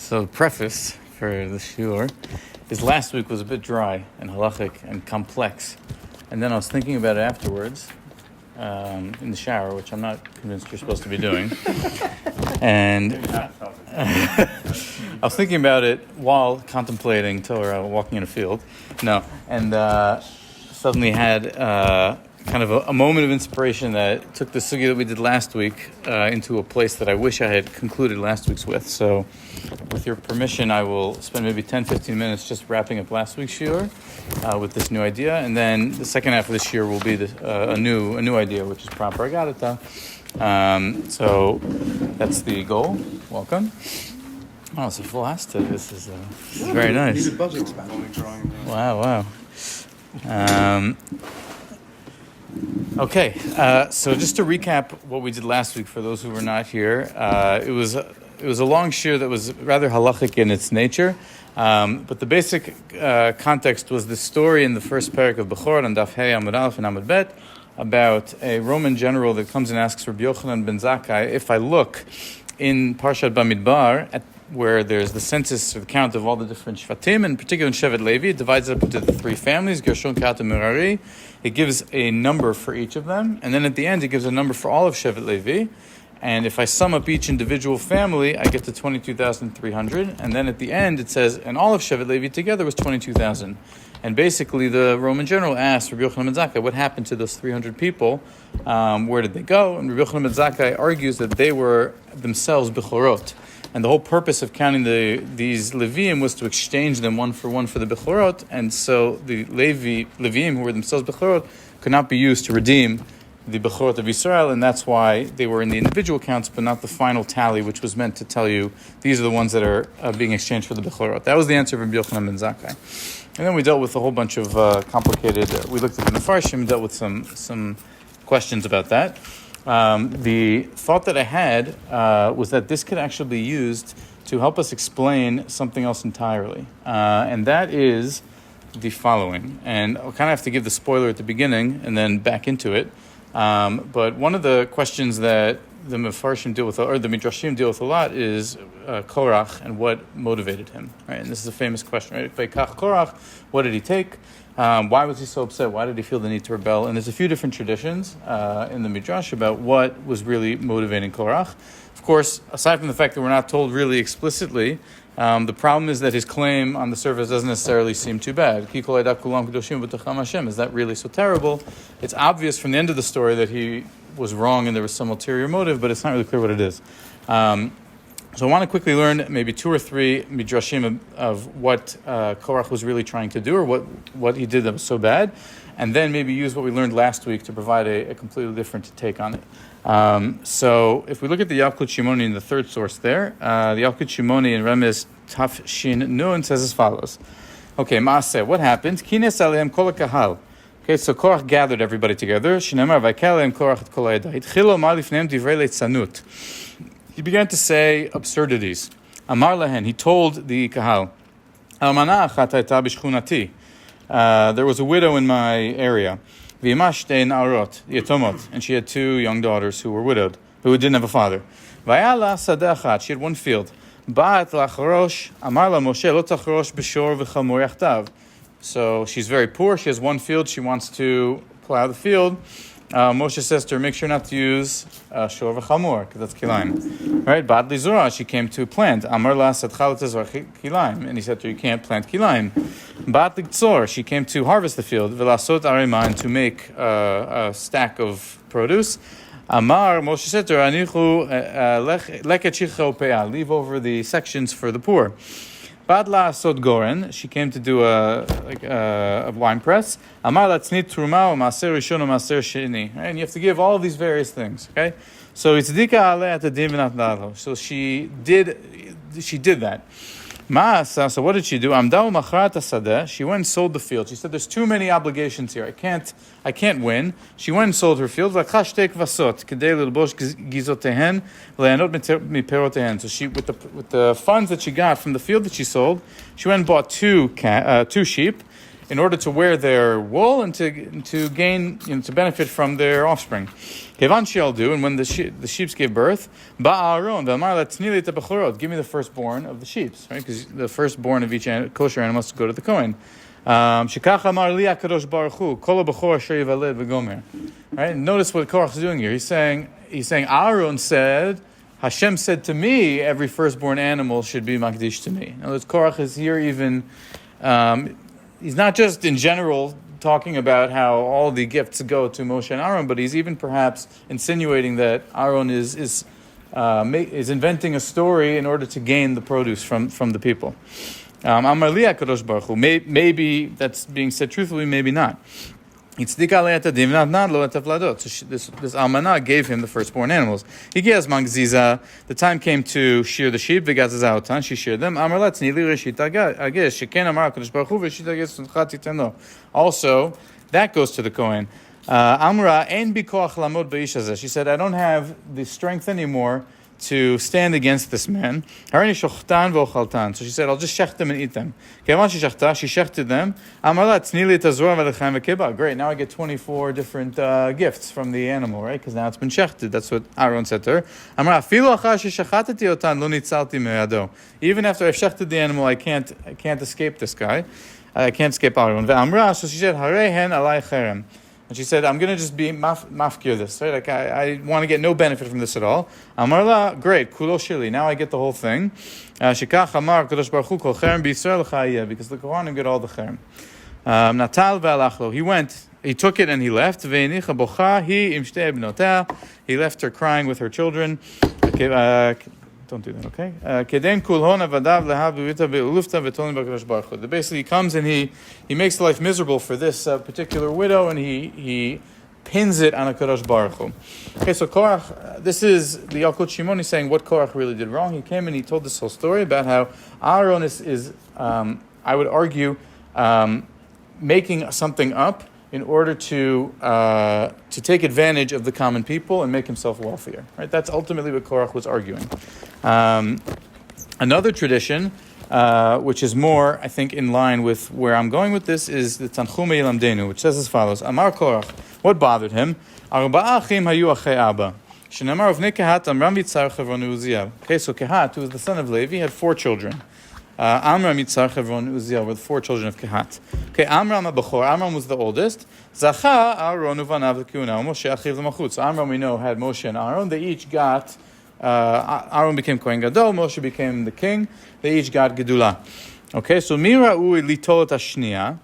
So the preface for the shiur is last week was a bit dry and halachic and complex. And then I was thinking about it afterwards in the shower, which I'm not convinced you're supposed to be doing. And I was thinking about it while contemplating Torah, walking in a field. And suddenly had kind of a moment of inspiration that took the sugya that we did last week into a place that I wish I had concluded last week's with. So with your permission, I will spend maybe 10-15 minutes just wrapping up last week's shiur with this new idea, and then the second half of this shiur will be a new idea, which is proper agarita. So that's the goal. Welcome. Oh, it's a full hasta. This is very nice. Wow. Okay, so just to recap what we did last week for those who were not here, it was a long shiur that was rather halachic in its nature, but the basic context was the story in the first parak of Bechorot on Daf Hey Amud Aleph and Amud Bet about a Roman general that comes and asks Rabbi Yochanan ben Zakkai, if I look in Parshat Bamidbar at where there's the census or the count of all the different Shvatim, in particular in Shevet Levi, it divides it up into the three families, Gershon, Kehat, and Merari. It gives a number for each of them, and then at the end it gives a number for all of Shevet Levi. And if I sum up each individual family, I get to 22,300. And then at the end it says, and all of Shevet Levi together was 22,000. And basically the Roman general asked Rabbi Yochanan ben Zakkai, what happened to those 300 people? Where did they go? And Rabbi Yochanan ben Zakkai argues that they were themselves Bechorot. And the whole purpose of counting these Leviim was to exchange them one for the Bechorot, and so the Leviim, who were themselves Bechorot, could not be used to redeem the Bechorot of Israel, and that's why they were in the individual counts, but not the final tally, which was meant to tell you these are the ones that are being exchanged for the Bechorot. That was the answer of Rabbi Yochanan ben Zakkai. And then we dealt with a whole bunch of complicated. We looked at the Mefarshim, dealt with some questions about that. The thought that I had was that this could actually be used to help us explain something else entirely. And that is the following. And I'll kind of have to give the spoiler at the beginning and then back into it. But one of the questions that the Mefarshim deal with, or the Midrashim deal with a lot, is Korach and what motivated him. Right? And this is a famous question, right? Vayikach Korach, what did he take? Why was he so upset? Why did he feel the need to rebel? And there's a few different traditions in the Midrash about what was really motivating Korach. Of course, aside from the fact that we're not told really explicitly, the problem is that his claim on the surface doesn't necessarily seem too bad. Is that really so terrible? It's obvious from the end of the story that he was wrong and there was some ulterior motive, but it's not really clear what it is. So I want to quickly learn maybe 2 or 3 midrashim of what Korach was really trying to do, or what he did that was so bad, and then maybe use what we learned last week to provide a completely different take on it. So if we look at the Yalkut Shimoni in the third source there, the Yalkut Shimoni in Remez Taf Shin Nun says as follows. Okay, Maaseh, what happened? Kines aleim kol kahal. Okay, so Korach gathered everybody together. Shinemar vaykel aleim Korach et kol ha'edah. Hitchilo mar lifneim divrei leitzanut. He began to say absurdities. Amar lahen, he told the kahal, Almana achat hayta b'shchunati. There was a widow in my area. V'yima shtei na'arot, yetomot, and she had 2 young daughters who were widowed, who didn't have a father. V'aya la sadeh achat, she had 1 field. Ba'at lachrosh, amar la Moshe, lo tachrosh b'shor v'chamor yachtav. So she's very poor, she has 1 field, she wants to plow the field. Moshe says to her, make sure not to use shor v'chamor, because that's kilaim. Right? Bad lizura, she came to plant. Amar la sadchal tezor kilaim. And he said to her, you can't plant kilaim. Bad litzor, she came to harvest the field. V'lasot ariman, to make a stack of produce. Amar, Moshe said to her, anichu leket shicha upeah, leave over the sections for the poor. Badla sod goren, she came to do a wine press. Amar latznit truma u'maser rishon u'maser sheni. And you have to give all of these various things. Okay, so it's dika aleh at the divinat dalo. So she did that. Maasa. So what did she do? Amda u'machrat hasadeh. She went and sold the field. She said, "There's too many obligations here. I can't win." She went and sold her field. V'chash tek vasot kedei l'lbosh gizotehen le'anot miperotehen. So she, with the funds that she got from the field that she sold, she went and bought 2 sheep, in order to wear their wool and to gain, to benefit from their offspring. Kevan she'aldu, and when the sheep gave birth, ba'aron v'amar latznili et Bechorot, give me the firstborn of the sheep, right? Because the firstborn of each kosher animal has to go to the Kohen. Shekach amar li HaKadosh Baruch Hu, kol ha'bechor asher yivaled v'gomer. Right? And notice what Korach is doing here. He's saying Aaron said, Hashem said to me, every firstborn animal should be makdish to me. In other words, Korach is here even. He's not just in general talking about how all the gifts go to Moshe and Aaron, but he's even perhaps insinuating that Aaron is inventing a story in order to gain the produce from the people. Amar li HaKadosh Baruch Hu. Maybe that's being said truthfully, maybe not. So this almanah gave him the firstborn animals. The time came to shear the sheep. She sheared them. Also, that goes to the Kohen. She said, I don't have the strength anymore to stand against this man. So she said, I'll just shecht them and eat them. She shechted them. Great, now I get 24 different gifts from the animal, right? Because now it's been shechted. That's what Aaron said to her. Even after I've shechted the animal, I can't escape this guy. I can't escape Aaron. So she said, and she said, I'm going to just be mafkir this, right? Like I want to get no benefit from this at all. Amarla, great, kulo shili. Now I get the whole thing. Shikach amar kadosh baruch hu kol cherem b'Yisrael l'chayeh, because the Kohanim get all the cherem. Natal ve'alachlo. He took it and he left. Ve'enicha bocha hi im shtei bnotah. He left her crying with her children. Don't do that, okay? Basically, he comes and he makes life miserable for this particular widow, and he pins it on a Kadosh Baruch Hu. Okay, so Korach, this is the Yalkut Shimon saying what Korach really did wrong. He came and he told this whole story about how Aaron is I would argue, making something up in order to take advantage of the common people and make himself wealthier. Right? That's ultimately what Korach was arguing. Another tradition, which is more, I think, in line with where I'm going with this, is the Tanchumei Yilamdenu, which says as follows: Amar Korach, what bothered him? Arba'a achim hayu achei Abba. Shenamar uvnei Kehat Amram Yitzhar Chevron Uziel. Okay, so Kehat, who was the son of Levi, had 4 children. Amram, Yitzhar, Chevron, Uziel were the 4 children of Kehat. Okay, Amram Bechor. Amram was the oldest. Zacha, Aaron, Uvanav, L'Kuna, Moshe, Achiv, L'Machut. So Amram, we know, had Moshe and Aaron. They each got, Aaron became Kohen Gadol, Moshe became the king. They each got Gedula. Okay, so Mira Ui Litol Tashnia.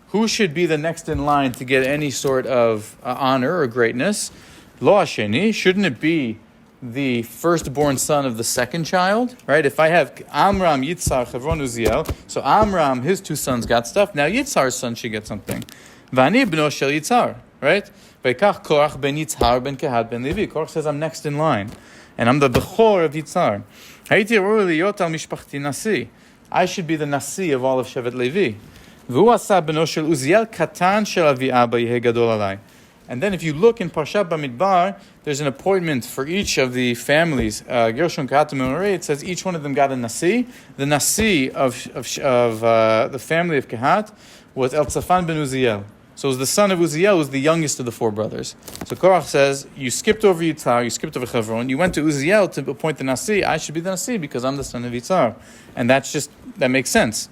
Who should be the next in line to get any sort of honor or greatness? Lo Hasheni. Shouldn't it be the firstborn son of the second child, right? If I have Amram, Yitzhar, Chevron, Uziel, so Amram, his 2 sons got stuff. Now Yitzhar's son should get something. Vani bno shel Yitzhar, right? V'ikach Korach ben Yitzhar ben Kehat ben Levi. Korach says I'm next in line, and I'm the Bechor of Yitzhar. Haiti roi liyot al mishpachti nasi. I should be the nasi of all of Shevet Levi. V'hu asa bno shel Uziel katan shel avi Abba yehe gadol alai. And then if you look in Parshat Bamidbar, there's an appointment for each of the families. Gershon, Kehat, and Merari, it says each one of them got a nasi. The nasi of the family of Kehat was Eltzafan ben Uziel. So it was the son of Uziel, who was the youngest of the 4 brothers. So Korach says, you skipped over Yitzhar, you skipped over Chevron, you went to Uziel to appoint the nasi. I should be the nasi because I'm the son of Yitzhar. And that makes sense.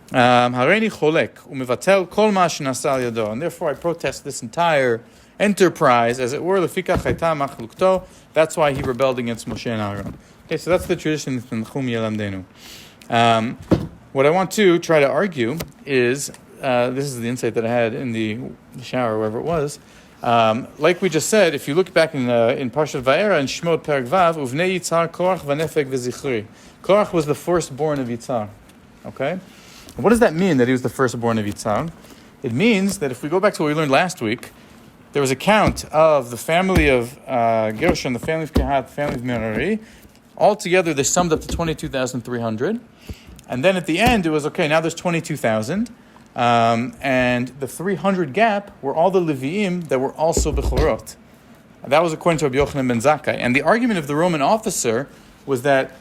Hareini cholek umevatel kol ma shenasa al yado. And therefore I protest this entire enterprise, as it were, lefikach hayta machlukto. That's why he rebelled against Moshe and Aaron. Okay, so that's the tradition of Tanchumei Yilamdenu. What I want to try to argue is, this is the insight that I had in the shower, wherever it was. Like we just said, if you look back in Parshat Vayera and Shmot Perek Vav, uvnei Yitzhar Korach v'nefek v'zichri. Korach was the firstborn of Yitzhar. Okay? What does that mean, that he was the firstborn of Yitzhar? It means that if we go back to what we learned last week, there was a count of the family of Gershon, the family of Kehat, the family of Merari. Altogether, they summed up to 22,300. And then at the end, it was, okay, now there's 22,000. And the 300 gap were all the Leviim that were also Bechorot. That was according to Rabbi Yochanan ben Zakkai. And the argument of the Roman officer was that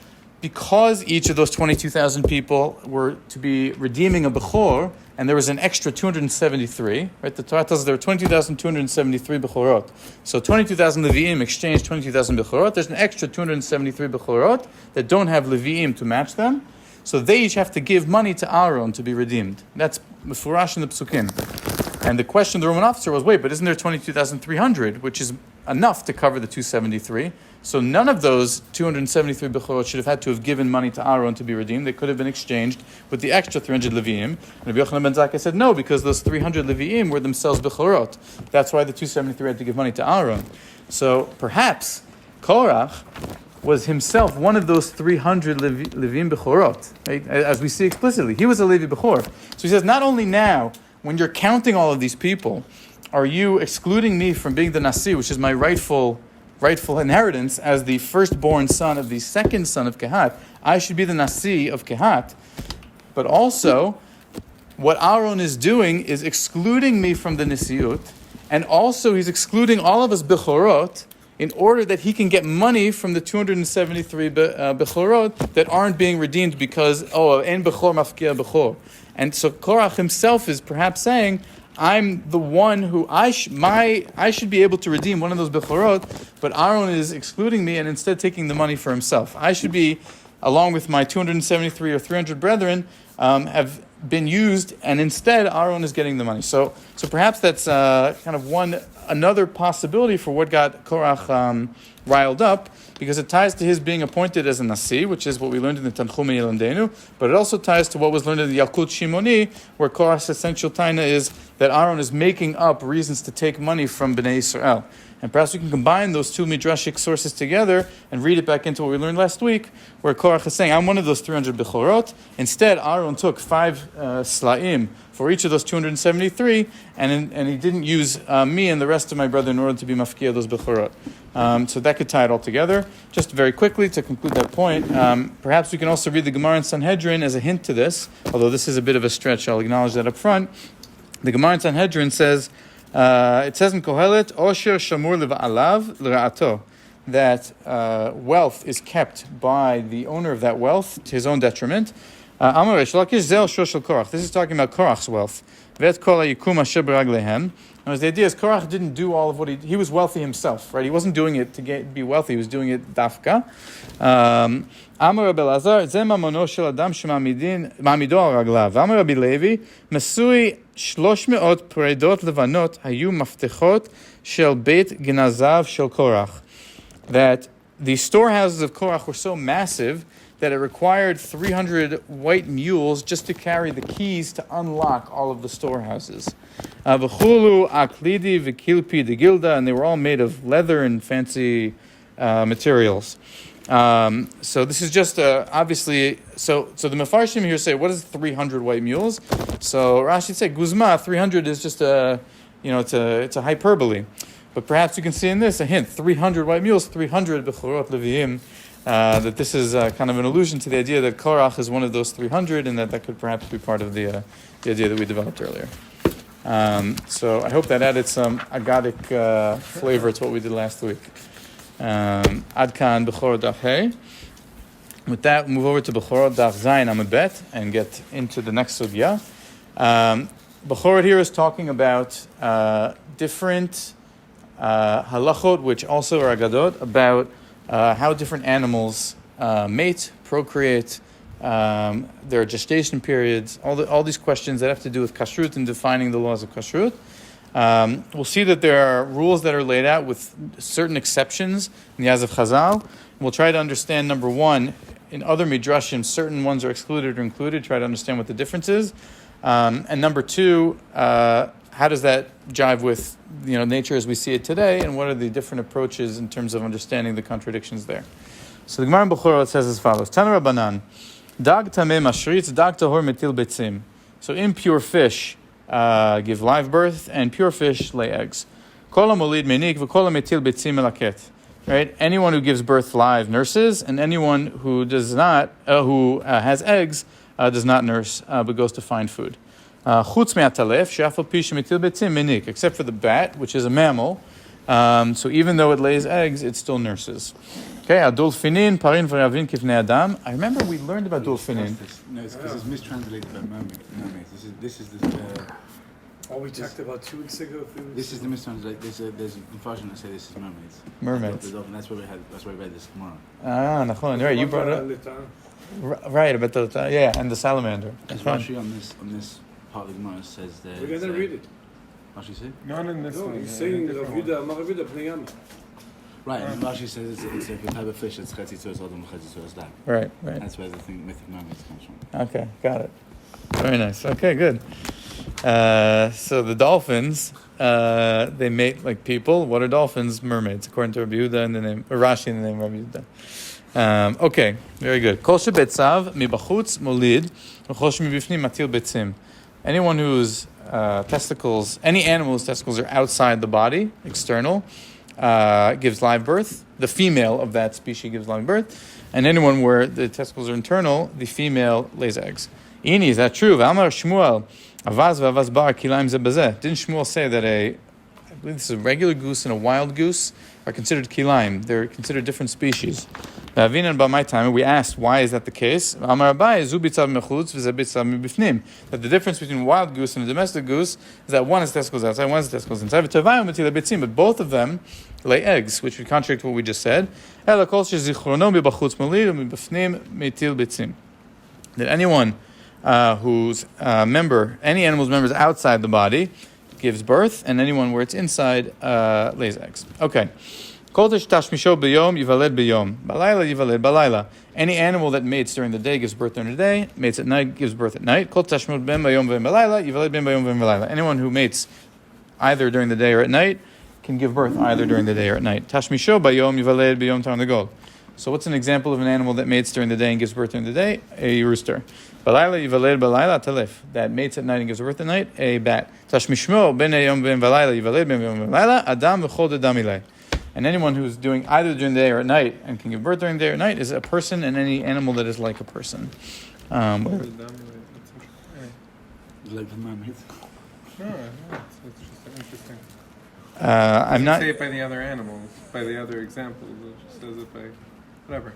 because each of those 22,000 people were to be redeeming a Bechor, and there was an extra 273, right? The Torah tells us there were 22,273 Bechorot. So 22,000 Leviim exchanged 22,000 Bechorot. There's an extra 273 Bechorot that don't have Leviim to match them. So they each have to give money to Aaron to be redeemed. That's Mefurash in the Psukim. And the question of the Roman officer was, wait, but isn't there 22,300, which is enough to cover the 273? So none of those 273 Bechorot should have had to have given money to Aaron to be redeemed. They could have been exchanged with the extra 300 Leviim. And Rabbi Yochanan ben Zakkai said no, because those 300 Leviim were themselves Bechorot. That's why the 273 had to give money to Aaron. So perhaps Korach was himself one of those 300 Leviim Bechorot, right? As we see explicitly. He was a Levi Bechor. So he says, not only now, when you're counting all of these people, are you excluding me from being the Nasi, which is my rightful inheritance as the firstborn son of the second son of Kehat? I should be the Nasi of Kehat. But also, what Aaron is doing is excluding me from the Nisiut, and also he's excluding all of us Bechorot in order that he can get money from the 273 Bechorot that aren't being redeemed because, en Bechor mafkia Bechor. And so Korach himself is perhaps saying, I'm the one who I should be able to redeem one of those Bechorot, but Aaron is excluding me and instead taking the money for himself. I should be, along with my 273 or 300 brethren, have been used, and instead Aaron is getting the money. So perhaps that's kind of another possibility for what got Korach riled up, because it ties to his being appointed as a Nasi, which is what we learned in the Tanchumei Yilandenu, but it also ties to what was learned in the Yalkut Shimoni, where Korach's essential taina is that Aaron is making up reasons to take money from Bnei Yisrael. And perhaps we can combine those two midrashic sources together and read it back into what we learned last week, where Korach is saying, I'm one of those 300 Bechorot. Instead, Aaron took 5 Slaim for each of those 273, and he didn't use me and the rest of my brother in order to be mafkia those Bechorot. So that could tie it all together. Just very quickly, to conclude that point, perhaps we can also read the Gemara in Sanhedrin as a hint to this, although this is a bit of a stretch, I'll acknowledge that up front. The Gemara in Sanhedrin says, it says in Kohelet, Osher Shamur Leva'alav L'ra'ato, that wealth is kept by the owner of that wealth to his own detriment. Amar Reish Lakish Zel Shoshel Korach. This is talking about Korach's wealth. Vet Kol HaYikum Asher B'Ragleihem. The idea is Korach didn't do all of what he was wealthy himself, right? He wasn't doing it to be wealthy. He was doing it dafka. Amar Rabbi Elazar, Zeh mamono shel adam shema'amido al raglav. Amar Rabbi Levi, Mesui 300 פרדות לבנות היו מפתחות של בית גנזיו של קורח. That the storehouses of Korach were so massive that it required 300 white mules just to carry the keys to unlock all of the storehouses. V'chulu aklidi v'kilpi de gilda, and they were all made of leather and fancy materials. So this is just obviously. So the Mefarshim here say, what is 300 white mules? So Rashi said, Guzma 300 is just it's a hyperbole, but perhaps you can see in this a hint: 300 white mules, 300 Bechorot Leviim. That this is kind of an allusion to the idea that Korach is one of those 300, and that could perhaps be part of the idea that we developed earlier. So I hope that added some agadic flavor to what we did last week. Ad kan Bechorot Daf Hey. With that, we'll move over to Bechorot Daf Zayin Amud Bet and get into the next sugya. Bechorot here is talking about different halachot, which also are agadot, about how different animals mate, procreate, their gestation periods, all these questions that have to do with kashrut and defining the laws of kashrut. We'll see that there are rules that are laid out with certain exceptions in the Yaz of Chazal. We'll try to understand, number one, in other midrashim, certain ones are excluded or included, try to understand what the difference is. And number two, how does that jive with nature as we see it today, and what are the different approaches in terms of understanding the contradictions there? So the Gemara in Bechorot says as follows: Tana Rabbanan, Dag tameh mashritz, dag tahor metil betzim. So impure fish give live birth, and pure fish lay eggs. Kol hamolid menik v'kol hametil betzim elaket. Right? Anyone who gives birth live nurses, and anyone who does not, who has eggs, does not nurse, but goes to find food. Chutz me'atalef she'afal pi shemetil betzim menik, except for the bat, which is a mammal. So even though it lays eggs, it still nurses. Okay, adolfinin, parin v'ravin kivnei adam. I remember we learned about dolphinin. No, it's because it's mistranslated by mermaids. This is the. We talked about 2 weeks ago. This is the mistranslation. There's version that say this is mermaids. Mermaids. And that's why we had. That's why we read this tomorrow. Nachon. Right, you brought it up. Right, about the and the salamander. That's Rashi on this part of the Gemara says that. We're gonna read it. Rashi say? Not in this one. He's saying Rav Yudah, Amar Rav Yudah, Pnei Yama. Right, and Rashi says it's like a type of fish that's chetzi tzuras adam, chetzi tzuras dam. Right. That's where the thing mythic mermaids comes from. Okay, got it. Very nice. Okay, good. So the dolphins, they mate like people. What are dolphins? Mermaids, according to Rabbi Yehuda and the name Rashi in the name of Rabbi Yehuda. Okay, very good. Kol shebetzav mibachutz molid, v'chol shemibifnim matil betzim. Anyone whose testicles, any animal whose testicles are outside the body, external, gives live birth. The female of that species gives live birth, and anyone where the testicles are internal, the female lays eggs. Ini, is that true? V'amar Shmuel, avaz v'avaz bar kilaim ze bezeh. Didn't Shmuel say that I believe this is a regular goose and a wild goose are considered kilaim? They're considered different species. V'avinan b'may time, we asked, why is that the case? Amar Abai, zu bitzav mechutz v'ze bitzav mibifnim. That the difference between a wild goose and a domestic goose is that one has testicles outside, one has testicles inside. V'tavayim v'tila bitzim, but both of them lay eggs, which would contradict what we just said. Ela kol shezichrono b'bachutz molid u'mibifnim mitil bitzim. That anyone whose any animal's members outside the body gives birth, and anyone where it's inside lays eggs. Okay. Any animal that mates during the day gives birth during the day, mates at night gives birth at night. Anyone who mates either during the day or at night can give birth either during the day or at night. So what's an example of an animal that mates during the day and gives birth during the day? A rooster. That mates at night and gives birth at night? A bat. And anyone who's doing either during the day or at night and can give birth during the day or at night is a person, and any animal that is like a person. Like the mermaids. No, it's just interesting. I'm not. Say it by the other animals, by the other examples. It just says it by whatever.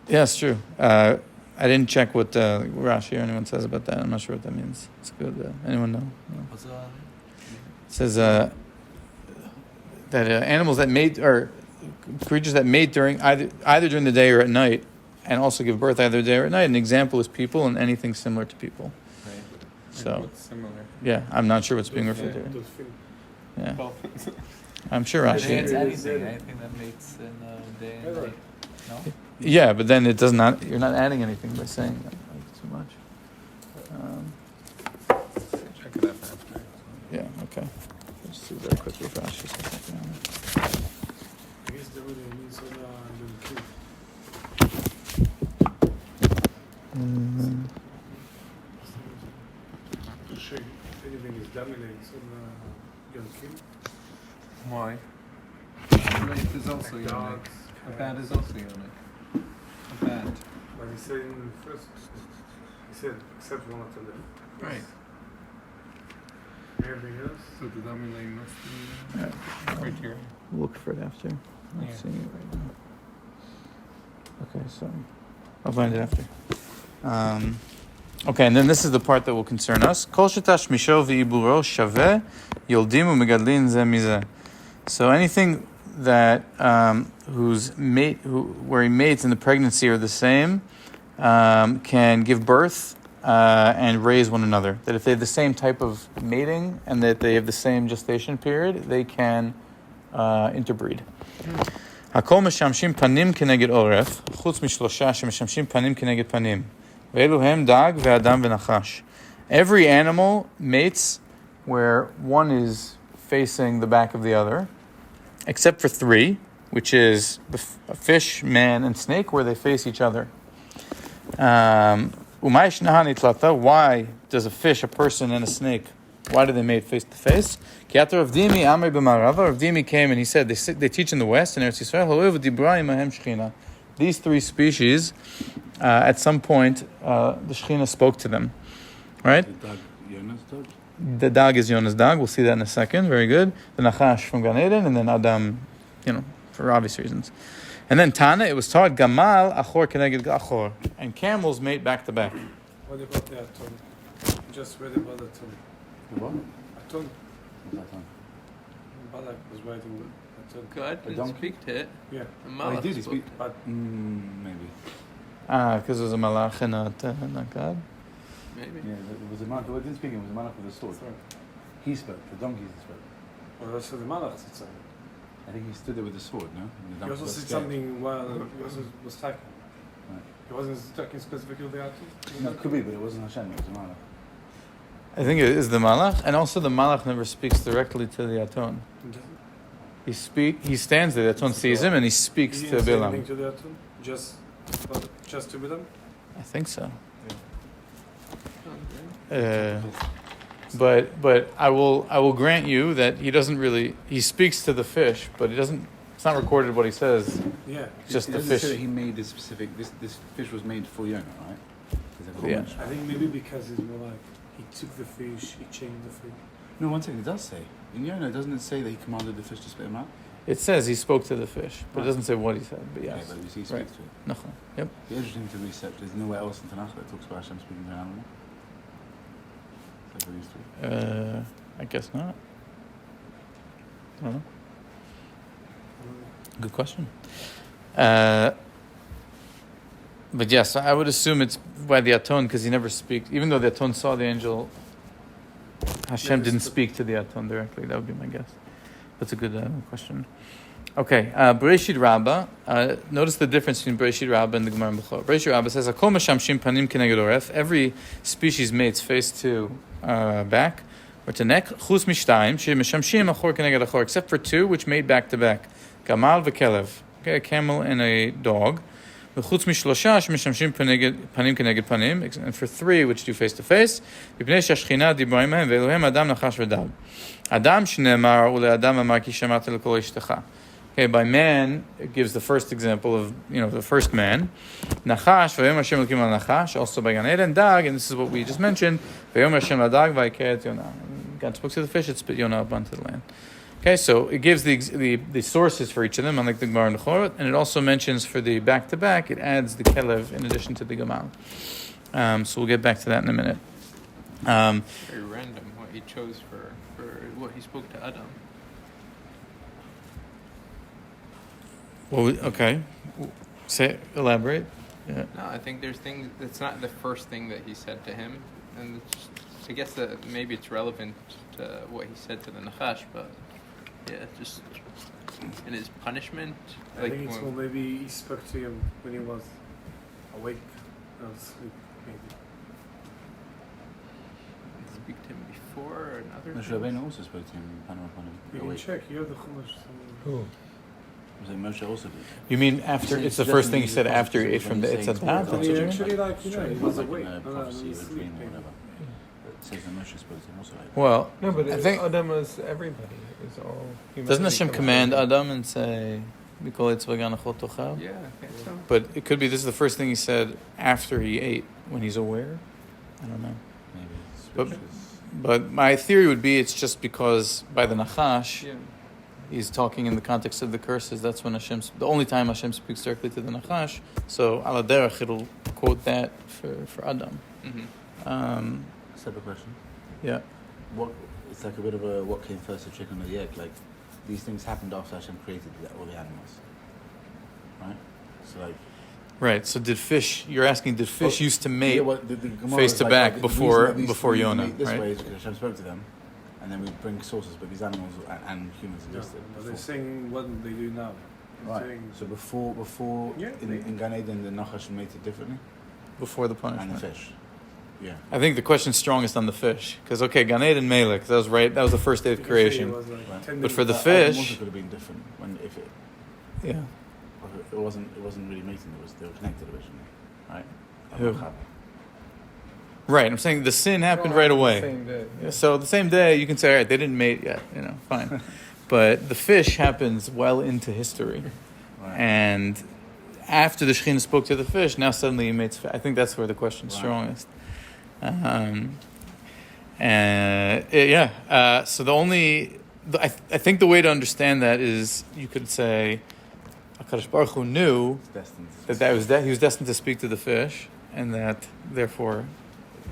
Yeah, it's true. I didn't check what Rashi or anyone says about that. I'm not sure what that means. It's good. Anyone know? No. What's that? It says that animals that mate, or creatures that mate during either during the day or at night, and also give birth either day or at night. An example is people and anything similar to people. Right. So what's similar? Yeah, I'm not sure what's being referred to. Yeah, Dolphins. I'm sure Rashi. It's anything that makes in day and night. No? Yeah, but then it does not. You're not adding anything by saying that too much. Check it out after. Yeah. Okay. Let's see very quickly if Rashi says something on it. I guess that really means anything is dominating Yonkim. Why? It is also yonic. A bat is also yonic. A bat. But he said first, he said, except one of the left. Right. Everything else? So the dominating must be right here. We'll look for it after. I'm not Yeah. seeing it right now. Okay, so I'll find it after. Okay, and then this is the part that will concern us. Kol shetash misho v'iburo shaveh yoldim u'megadlin zeh mizeh. So anything that where he mates in the pregnancy are the same, can give birth and raise one another. That if they have the same type of mating and that they have the same gestation period, they can interbreed. Hakol משמשין פנים כנגד עורף, חוץ משלושה שמשמשים פנים כנגד פנים. ואלו הם דג ואדם ונחש. Every animal mates where one is facing the back of the other, except for 3, which is a fish, man, and snake, where they face each other. Why does a fish, a person, and a snake, why do they mate face to face? Rav Dimi came and he said, they teach in the West, in Eretz Yisrael, these 3 species, at some point, the Shekhinah spoke to them. Right? The dog is Yonah's dog. We'll see that in a second. Very good. The Nachash from Gan Eden, and then Adam, for obvious reasons. And then Tana, it was taught Gamal Achor K'neged Achor, and camels mate back to back. What about the aton? Just read about aton. The what? Aton. What's that one? Balak was writing aton. God didn't donkey? speak to it. Yeah, The Oh, he Malach did. He spoke speak. to it. but Maybe. Because it was a malach and not God. Maybe. Yeah, it was a man. Who didn't speak. It was a man with a sword. sorry. He spoke. The donkeys spoke. Or also the Malach said something. I think he stood there with the sword. No. And the He donkey also got said scared. something while he also was talking. Right. He wasn't talking specifically the aton. No, it could be, but it wasn't Hashem. It was a man. I think it is the malach, and also the malach never speaks directly to the aton. He stands there. The aton sees him, and he speaks He to didn't say Bilam. anything to the aton. Just to Bilam. I think so. Okay. But I will grant you that he speaks to the fish, but it's not recorded what he says. Yeah. Just It the doesn't fish. say that he made this specific. This fish was made for Yonah, right? Is that what Yeah. it mentioned? I think maybe because it's more like he took the fish, he changed the fish. No, one second. It does say in Yonah. Doesn't it say that he commanded the fish to spit him out? It says he spoke to the fish, but it doesn't say what he said. But yes, Yeah, but you see, he Right. speaks to it. Nachon. Yep. It'd be interesting to research. There's nowhere else in Tanakh that talks about Hashem speaking to an animal. Except for these three. I guess not. I don't know. Good question. But yes, I would assume it's by the Aton because he never speaks. Even though the Aton saw the angel, Hashem didn't speak to the Aton directly. That would be my guess. That's a good question. Okay, Bereshit Rabbah. Notice the difference between Bereshit Rabbah and the Gemara and Bechorot. Bereshit Rabbah says, "Hakol meshamshim panim k'neged Oref." Every species mates face to back or to neck. Chus mishtayim she meshamshim achor k'neged achor, except for two which mate back to back. Gamal v'kelev. Okay, a camel and a dog. V'chutz mishlosha she meshamshim panim k'neged panim, and for three which do face to face. V'pnei shashchina dibra imahem ve'elohem adam nachash v'dab. Adam shneemar ule'adam amar ki shamata l'kol ishtecha. Okay, by man, it gives the first example of, the first man. Nachash, v'yom Hashem l'kim al nachash, also by Gan Eden, dag, and this is what we just mentioned, v'yom Hashem l'dag v'ayket Yonah. God spoke to the fish, it spit Yonah up onto the land. Okay, so it gives the sources for each of them, unlike the Gemara and Bechorot, and it also mentions for the back-to-back, it adds the kelev in addition to the gamal. So we'll get back to that in a minute. Very random what he chose for what he spoke to Adam. Well, okay. Elaborate. Yeah. No, I think there's things that's not the first thing that he said to him, and I guess that maybe it's relevant to what he said to the Nachash, but yeah, just in his punishment. I think it's more maybe he spoke to him when he was awake, not asleep, maybe. Speak to him before or another. Moshe Rabbeinu also spoke to him in Panama upon him. You can check, you have the Chumash. Who? Was it Moshe also did? You mean after? It's the first thing he said after he ate from the Eitz Hadat? But he actually, he was Like awake. in a No, prophecy he was or asleep, dream or maybe. whatever. It says that Moshe spoke to him also. Like Well, No, but I think Adam is everybody. Is all. doesn't humanity Hashem comes command in. Adam and say, "Mikol etz v'gan achot tochal"? Yeah, I think so. But it could be this is the first thing he said after he ate, when he's aware. I don't know. maybe But- switches. But my theory would be it's just because by the Nachash, Yeah. he's talking in the context of the curses. That's when the only time Hashem speaks directly to the Nachash. So ala derech, it'll quote that for Adam. Mm-hmm. Separate question. Yeah. It's like a bit of a what came first, the chicken or the egg. Like these things happened after Hashem created all the animals, right? So like. Right. So did fish? You're asking, did fish used to mate? Yeah, well, the Gemara face is to like, back the before- reason that these before things Yonah, mate this right? way is because Hashem spoke to them, and then we bring sources, but these animals and humans No, existed. but they're before. saying what they do now. They're Right. saying- So before Yeah, in Gan Eden, the Nachash mated differently, Before the and punishment. the fish. Yeah. I think the question's strongest on the fish because Gan Eden Melech, that was right. That was the first day of You can say it creation. was like Right. 10 But for the minutes. Adam fish- also could have been different when if it Yeah. wasn't really mating. They were connected originally, right? Who? Right. I'm saying the sin happened right away. Same day, yeah. So the same day, you can say, all right, they didn't mate yet, fine. But the fish happens well into history. Right. And after the Shekhinah spoke to the fish, now suddenly he mates. I think that's where the question's Right. strongest. So I think the way to understand that is you could say HaKadosh Baruch Hu knew It's destined to he was destined to speak to the fish, and that therefore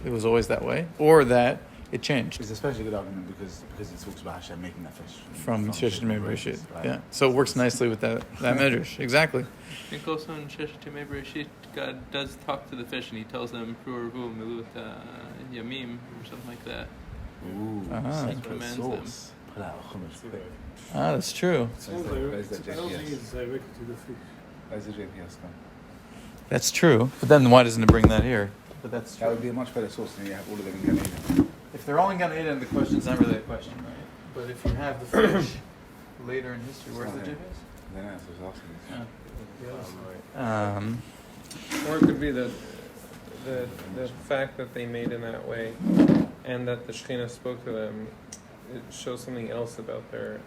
it was always that way, or that it changed It's especially a good argument because it talks about Hashem making that fish from Sheshet Bereshit. right? Yeah, so it works nicely with that medrash. Exactly. I think also in Sheshet Bereshit, God does talk to the fish and he tells them, Pru'arvu milut yamim, or something like that. Ooh, Uh-huh. Commands sauce. Put out chumash quick. That's true. It's not direct. I don't think it's directed to the fish. Where's the JPS gone? That's true. But then why doesn't it bring that here? But that's That would be a much better sauce than you have all of them in Canadian. If they're all in Ganeden, the question's not really a question, right? But if you have the fish later in history, where's the Okay. GPS? Then that's what's asking. Or it could be the fact that they made in that way, and that the Shekhinah spoke to them, it shows something else about their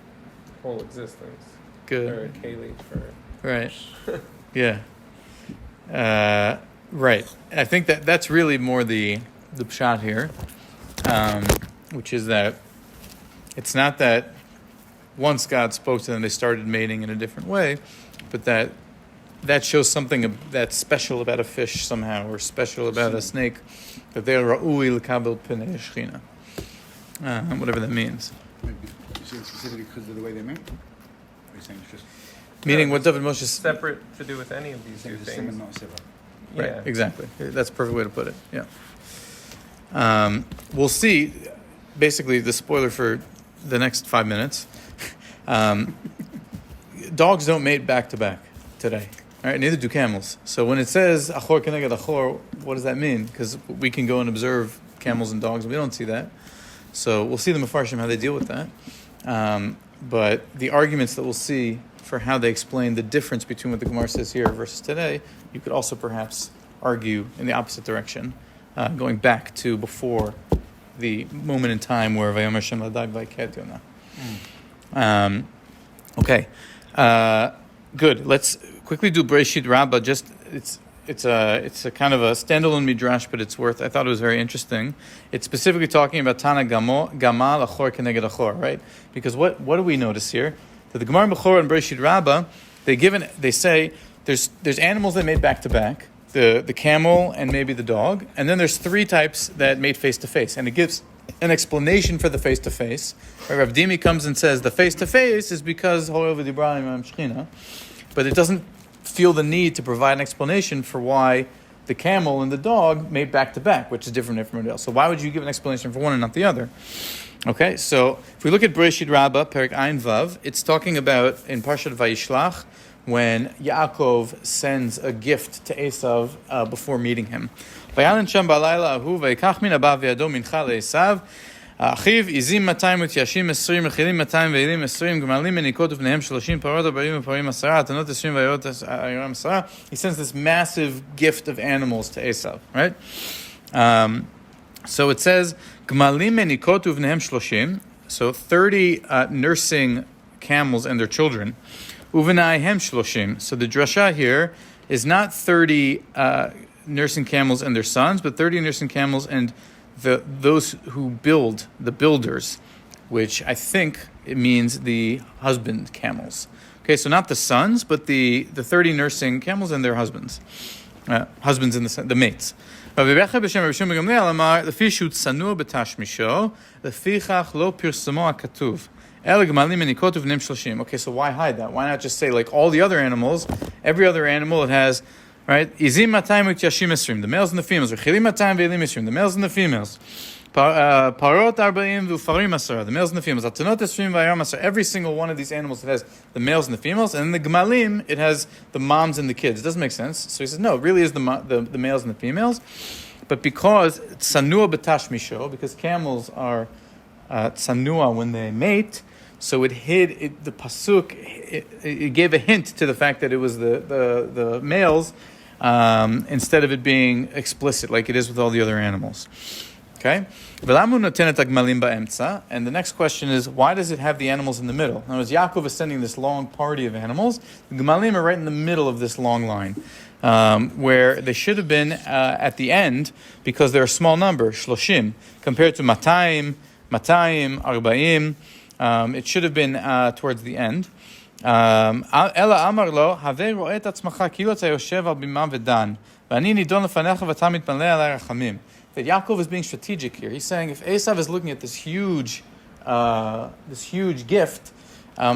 whole existence. Good. Or Kaylee for. Right. Yeah. Right. I think that's really more the pshat here, which is that it's not that once God spoke to them, they started mating in a different way, but that shows something that's special about a fish somehow, or special about a snake, that they are ra'ui l'kabel pnei shechina, whatever that means. Maybe you saying specifically because of the way they make? Or are you saying it's just Meaning what David Moshe Separate to do with any of these two saying it's a sim and things. not a siva? Right, Yeah. exactly. That's a perfect way to put it. Yeah. We'll see. Basically, the spoiler for the next 5 minutes. Dogs don't mate back to back today. All right, neither do camels. So when it says achor k'neged achor, what does that mean? Because we can go and observe camels and dogs, and we don't see that. So we'll see the Mefarshim how they deal with that. But the arguments that we'll see for how they explain the difference between what the Gemara says here versus today, you could also perhaps argue in the opposite direction, going back to before the moment in time where Vayomer Hashem ladag vayket Yonah. Okay, good. Let's quickly do Bereshit Rabbah. Just it's a kind of a standalone midrash, but it's worth. I thought it was very interesting. It's specifically talking about Tana Gamal Achor K'neged Achor, right? Because what do we notice here? That the Gemara in Bechorot and Bereshit Rabbah, they say there's animals that mate back to back, the camel and maybe the dog, and then there's 3 types that mate face to face, and it gives an explanation for the face to face. Rav Dimi comes and says the face to face is because Ho'el v'dibra imam Shechina, but it doesn't feel the need to provide an explanation for why the camel and the dog mate back to back, which is different from everyone else. So why would you give an explanation for one and not the other? Okay, so if we look at Bereshit Rabbah, Perek Ayin Vav, it's talking about in Parshat Vayishlach when Yaakov sends a gift to Esav before meeting him. Vayalan sham b'alayla ahu vayikach min haba v'yado mincha le'Esav אחיו עזים 200 ותיישים 20 רכילים 200 ואלים 20 גמלים מניקות ובניהם 30 פרות 40 ופרים 10 אתנות 20 ואיות 10. He sends this massive gift of animals to Esav, right? So it says גמלים מניקות ובניהם 30, so 30 nursing camels and their children, ובנייהם 30. So the drasha here is not 30 nursing camels and their sons, but 30 nursing camels and those who build, the builders, which I think it means the husband camels. Okay, so not the sons, but the 30 nursing camels and their husbands. Husbands in the mates. Okay, so why hide that? Why not just say, like all the other animals, every other animal it has, right? Izim 200 u'tyashim 20, the males and the females. Rechilim 200 ve'elim 20, the males and the females. Parot 40 v'ufarim 10, the males and the females. Atanot 20 v'ayam 10. Every single one of these animals, it has the males and the females. And in the gemalim, it has the moms and the kids. It doesn't make sense. So he says, no, it really is the males and the females. But because tsanua b'tash misho, because camels are tsanua when they mate, so it hid the pasuk. It gave a hint to the fact that it was the males, instead of it being explicit like it is with all the other animals. Okay? And the next question is, why does it have the animals in the middle? Now, as Yaakov is sending this long party of animals, the Gemalim are right in the middle of this long line, where they should have been at the end, because they're a small number, shloshim, compared to 200, 40. It should have been towards the end. אלא אמר לו, הווה רואה את עצמך כאילו אתה יושב על בימה ודן, ואני נידון לפניך ואתה מתמלא עלי רחמים. That Yaakov is being strategic here. He's saying if Esav is looking at this huge gift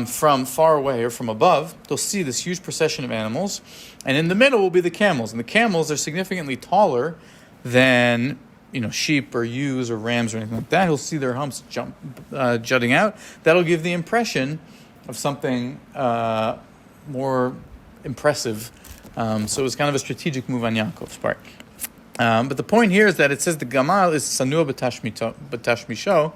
from far away or from above, they'll see this huge procession of animals, and in the middle will be the camels. And the camels are significantly taller than sheep or ewes or rams or anything like that. He'll see their humps jutting out. That'll give the impression of something more impressive. So it was kind of a strategic move on Yaakov's part. But the point here is that it says the Gamal is Sanua B'Tashmisho,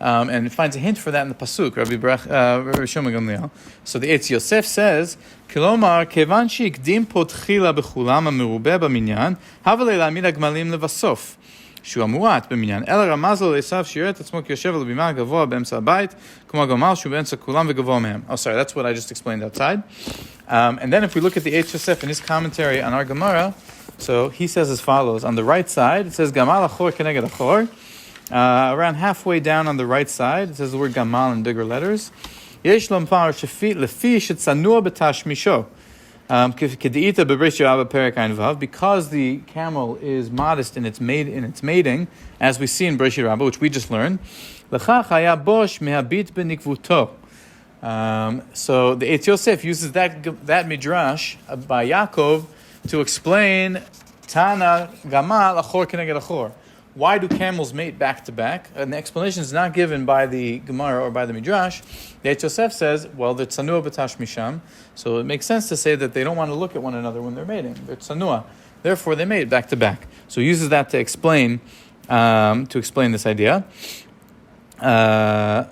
and it finds a hint for that in the Pasuk, Rabbi Shimon Gamliel. So the Eitz Yosef says, Kilomar, Kevan Shikdim Potchila Bechulam HaMerubeh B'Minyan, Hava Le'Lamid HaGmalim Levasof. שהוא המועט במניין, אלא רמז לו לעשו שיראה את עצמו כיושב על הבימה הגבוה באמצע הבית, כמו גמל שהוא באמצע כולם וגבוה מהם. Oh, sorry, that's what I just explained outside. And then if we look at the Eitz Yosef in his commentary on our Gemara, so he says as follows. On the right side, it says Gamal achor k'neged achor. Around halfway down on the right side, it says the word Gamal in bigger letters. Yesh lompar shefi lefi shetzanua b'tashmisho. Because the camel is modest in its mating, as we see in Bereshit Rabbah, which we just learned. So the Eitz Yosef uses that midrash by Yaakov to explain Tana Gamal achor k'neged achor. Why do camels mate back to back? And the explanation is not given by the Gemara or by the Midrash. The Eitz Yosef says, well, they're tzanua b'tash misham, so it makes sense to say that they don't want to look at one another when they're mating. They're tzanua, therefore they mate back to back. So he uses that to explain this idea. And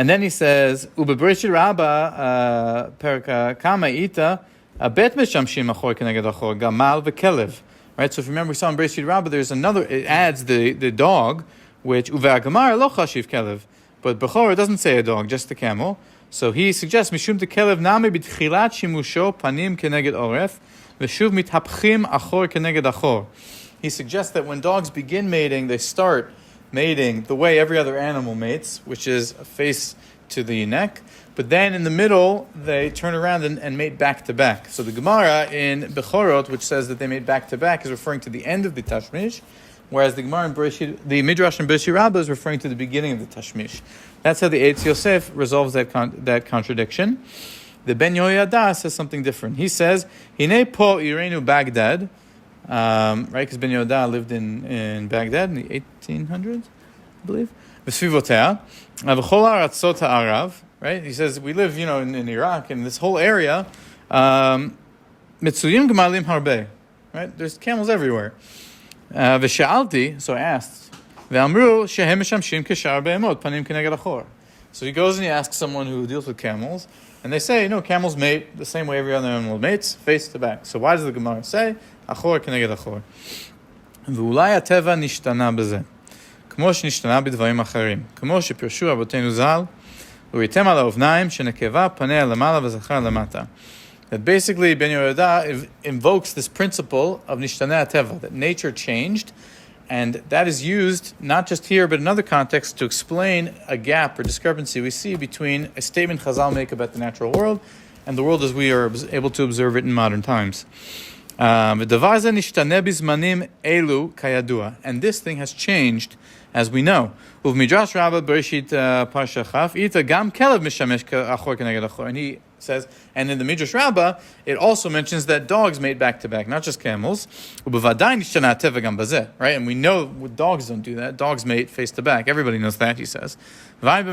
then he says, Ubebereshit Rabbah perka kama ita bet meshamshim achor k'neged achor gamal v'kelev. Right, so if you remember, we saw in Bereshit Rabbah, there's another. It adds the dog, which uve'agamar lo chashiv kelev, but Bechorot doesn't say a dog, just the camel. So he suggests mishum te kelev nami b'tchilat shimusho panim k'neged oref v'shuv mithapchim achor k'neged achor. He suggests that when dogs begin mating, they start mating the way every other animal mates, which is a face to the neck. But then in the middle, they turn around and mate back to back. So the Gemara in Bechorot, which says that they mate back to back, is referring to the end of the Tashmish, whereas the Gemara in the Midrash in Bereshit Rabbah is referring to the beginning of the Tashmish. That's how the Eitz Yosef resolves that contradiction. The Ben Yehoyada says something different. He says, "Hine po irenu Baghdad," right? Because Ben Yehoyada lived in Baghdad in the 1800s, I believe. V'svivotea, v'chol ha'aratzot ha'arav. Right? He says, we live, in Iraq, in this whole area, Mitsuyim Gemalim Harbe. Right? There's camels everywhere. V'sha'alti, so I asked, Ve'amru shehem meshamshim keshar be'emot, panim k'neged achor. So he goes and he asks someone who deals with camels, and they say, camels mate the same way every other animal mates, face to back. So why does the Gemara say, achor k'neged achor? V'ulai ateva nishtana b'zeh. כמו שנשתנה בדברים אחרים. כמו שפרשו רבותינו ז"ל, וריתם על האובניים שנקבה פניה למעלה וזכר למטה. That basically Ben Yehoyada invokes this principle of nishtana ateva, that nature changed, and that is used not just here but in other contexts to explain a gap or discrepancy we see between a statement Chazal make about the natural world and the world as we are able to observe it in modern times. And this thing has changed, as we know. And he says, and in the Midrash Rabbah, it also mentions that dogs mate back to back, not just camels. Right? And we know dogs don't do that. Dogs mate face to back. Everybody knows that, he says. That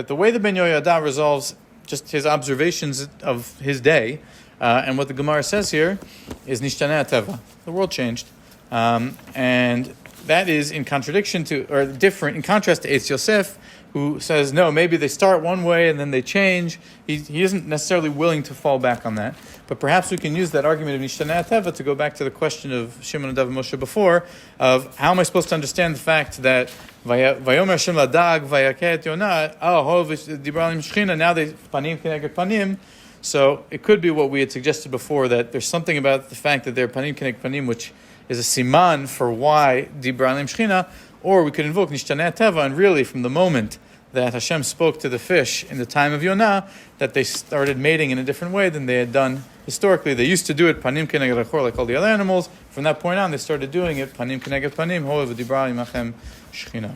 the way the Ben Yehoyada resolves just his observations of his day, and what the Gemara says here is nishtana ateva. The world changed, and that is in contradiction to, or different, in contrast to Eitz Yosef, who says no, maybe they start one way and then they change. He isn't necessarily willing to fall back on that, but perhaps we can use that argument of nishtana ateva to go back to the question of Shimon and Moshe before, of how am I supposed to understand the fact that Vayomer Hashem ladag vayaket Yonah dibra l'mishchina, now they panim k'neged panim. So it could be what we had suggested before, that there's something about the fact that they're panim k'neged panim, which is a siman for why dibra l'mishchina, Or we could invoke Nishtanei Teva, and really from the moment that Hashem spoke to the fish in the time of Yonah, that they started mating in a different way than they had done historically. They used to do it panim k'neged Bechorot like all the other animals. From that point on, they started doing it panim k'neged panim, ho v'dibra imachem shechina.